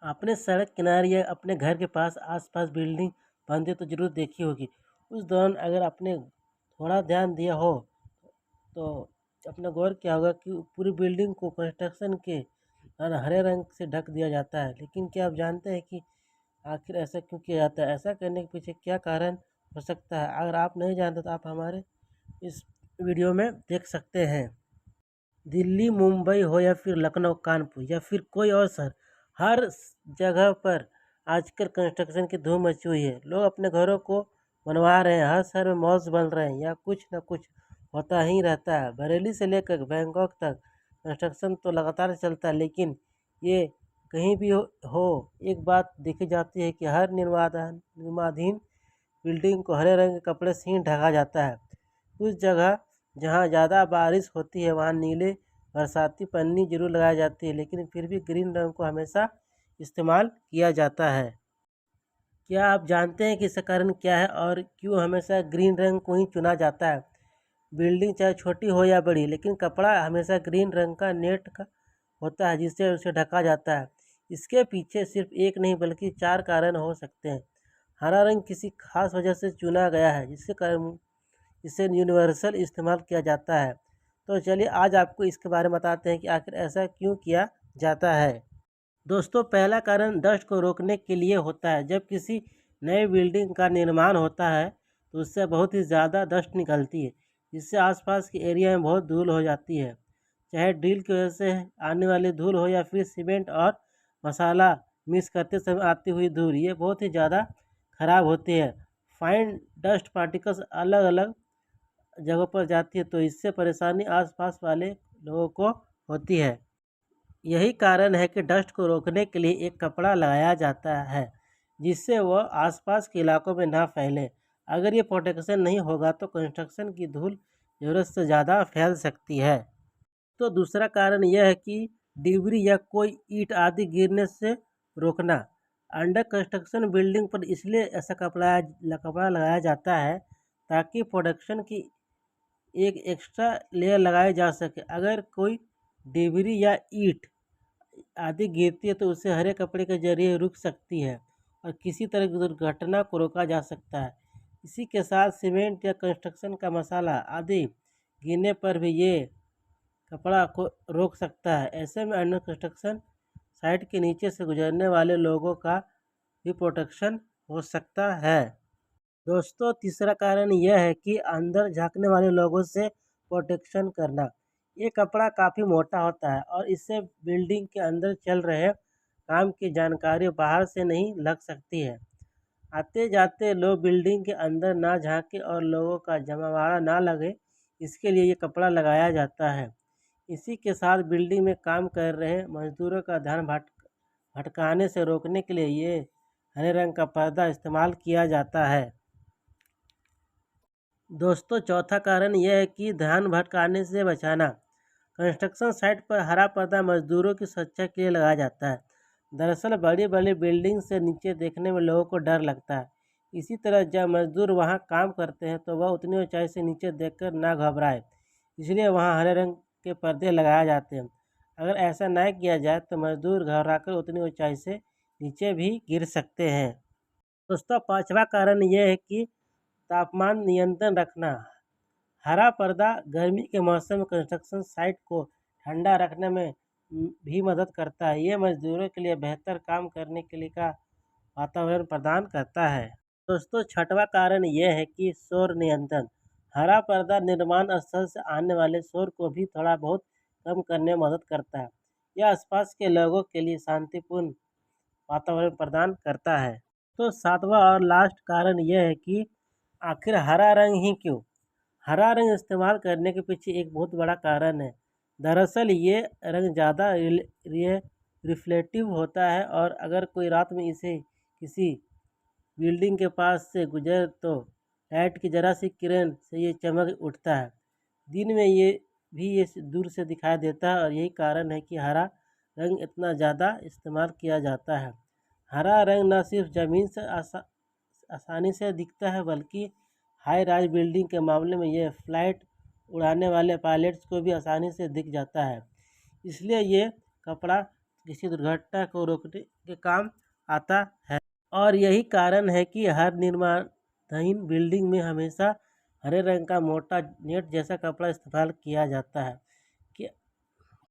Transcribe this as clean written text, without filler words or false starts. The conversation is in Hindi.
आपने सड़क किनारे या अपने घर के पास आसपास बिल्डिंग बनते तो ज़रूर देखी होगी। उस दौरान अगर आपने थोड़ा ध्यान दिया हो तो आपने गौर किया होगा कि पूरी बिल्डिंग को कंस्ट्रक्शन के हरे रंग से ढक दिया जाता है। लेकिन क्या आप जानते हैं कि आखिर ऐसा क्यों किया जाता है? ऐसा करने के पीछे क्या कारण हो सकता है? अगर आप नहीं जानते तो आप हमारे इस वीडियो में देख सकते हैं। दिल्ली, मुंबई हो या फिर लखनऊ, कानपुर या फिर कोई और शहर, हर जगह पर आजकल कंस्ट्रक्शन की धूम मची हुई है। लोग अपने घरों को बनवा रहे हैं, हर शहर में मॉल्स बन रहे हैं या कुछ न कुछ होता ही रहता है। बरेली से लेकर बैंकॉक तक कंस्ट्रक्शन तो लगातार चलता है, लेकिन ये कहीं भी हो एक बात देखी जाती है कि हर निर्माणाधीन बिल्डिंग को हरे रंग के कपड़े से ही ढका जाता है। कुछ जगह जहाँ ज़्यादा बारिश होती है वहाँ नीले बरसाती पन्नी जरूर लगाई जाती है, लेकिन फिर भी ग्रीन रंग को हमेशा इस्तेमाल किया जाता है। क्या आप जानते हैं कि इसका कारण क्या है और क्यों हमेशा ग्रीन रंग को ही चुना जाता है? बिल्डिंग चाहे छोटी हो या बड़ी, लेकिन कपड़ा हमेशा ग्रीन रंग का नेट का होता है जिससे उसे ढका जाता है। इसके पीछे सिर्फ एक नहीं बल्कि 4 कारण हो सकते हैं। हरा रंग किसी खास वजह से चुना गया है जिससे कारण इसे यूनिवर्सल इस्तेमाल किया जाता है। तो चलिए आज आपको इसके बारे में बताते हैं कि आखिर ऐसा क्यों किया जाता है। दोस्तों, पहला कारण डस्ट को रोकने के लिए होता है। जब किसी नई बिल्डिंग का निर्माण होता है तो उससे बहुत ही ज़्यादा डस्ट निकलती है, जिससे आसपास के एरिया में बहुत धूल हो जाती है। चाहे ड्रिल की वजह से आने वाली धूल हो या फिर सीमेंट और मसाला मिक्स करते समय आती हुई धूल, ये बहुत ही ज़्यादा खराब होती है। फाइन डस्ट पार्टिकल्स अलग अलग जगहों पर जाती है तो इससे परेशानी आसपास वाले लोगों को होती है। यही कारण है कि डस्ट को रोकने के लिए एक कपड़ा लगाया जाता है जिससे वह आसपास के इलाकों में ना फैले। अगर ये प्रोटेक्शन नहीं होगा तो कंस्ट्रक्शन की धूल ज़रूरत से ज़्यादा फैल सकती है। तो दूसरा कारण यह है कि डिबरी या कोई ईंट आदि गिरने से रोकना। अंडर कंस्ट्रक्शन बिल्डिंग पर इसलिए ऐसा कपड़ा लगाया जाता है ताकि प्रोटेक्शन की एक एक्स्ट्रा लेयर लगाई जा सके। अगर कोई डिबरी या ईंट आदि गिरती है तो उसे हरे कपड़े के जरिए रुक सकती है और किसी तरह की दुर्घटना को रोका जा सकता है। इसी के साथ सीमेंट या कंस्ट्रक्शन का मसाला आदि गिरने पर भी ये कपड़ा को रोक सकता है। ऐसे में अंडर कंस्ट्रक्शन साइट के नीचे से गुजरने वाले लोगों का भी प्रोटेक्शन हो सकता है। दोस्तों, तीसरा कारण यह है कि अंदर झाँकने वाले लोगों से प्रोटेक्शन करना। ये कपड़ा काफ़ी मोटा होता है और इससे बिल्डिंग के अंदर चल रहे काम की जानकारी बाहर से नहीं लग सकती है। आते जाते लोग बिल्डिंग के अंदर ना झाँके और लोगों का जमावड़ा ना लगे, इसके लिए ये कपड़ा लगाया जाता है। इसी के साथ बिल्डिंग में काम कर रहे मजदूरों का ध्यान भटकाने से रोकने के लिए ये हरे रंग का पर्दा इस्तेमाल किया जाता है। दोस्तों, चौथा कारण यह है कि ध्यान भटकाने से बचाना। कंस्ट्रक्शन साइट पर हरा पर्दा मजदूरों की सुरक्षा के लिए लगाया जाता है। दरअसल बड़ी बड़ी बिल्डिंग से नीचे देखने में लोगों को डर लगता है। इसी तरह जब मजदूर वहां काम करते हैं तो वह उतनी ऊंचाई से नीचे देखकर ना घबराए, इसलिए वहां हरे रंग के पर्दे लगाए जाते हैं। अगर ऐसा न किया जाए तो मजदूर घबराकर उतनी ऊंचाई से नीचे भी गिर सकते हैं। दोस्तों, पांचवा कारण यह है कि तापमान नियंत्रण रखना। हरा पर्दा गर्मी के मौसम में कंस्ट्रक्शन साइट को ठंडा रखने में भी मदद करता है। ये मजदूरों के लिए बेहतर काम करने के लिए का वातावरण प्रदान करता है। दोस्तों, छठवां कारण यह है कि शोर नियंत्रण। हरा पर्दा निर्माण स्थल से आने वाले शोर को भी थोड़ा बहुत कम करने में मदद करता है। यह आसपास के लोगों के लिए शांतिपूर्ण वातावरण प्रदान करता है। तो सातवां और लास्ट कारण यह है कि आखिर हरा रंग ही क्यों? हरा रंग इस्तेमाल करने के पीछे एक बहुत बड़ा कारण है। दरअसल ये रंग ज़्यादा रिफ्लेक्टिव होता है और अगर कोई रात में इसे किसी बिल्डिंग के पास से गुजर तो लाइट की ज़रा सी किरण से ये चमक उठता है। दिन में ये दूर से दिखाई देता है और यही कारण है कि हरा रंग इतना ज़्यादा इस्तेमाल किया जाता है। हरा रंग न सिर्फ ज़मीन से आसानी से दिखता है बल्कि हाई राइज बिल्डिंग के मामले में यह फ्लाइट उड़ाने वाले पायलट्स को भी आसानी से दिख जाता है। इसलिए ये कपड़ा किसी दुर्घटना को रोकने के काम आता है। और यही कारण है कि हर निर्माणाधीन बिल्डिंग में हमेशा हरे रंग का मोटा नेट जैसा कपड़ा इस्तेमाल किया जाता है।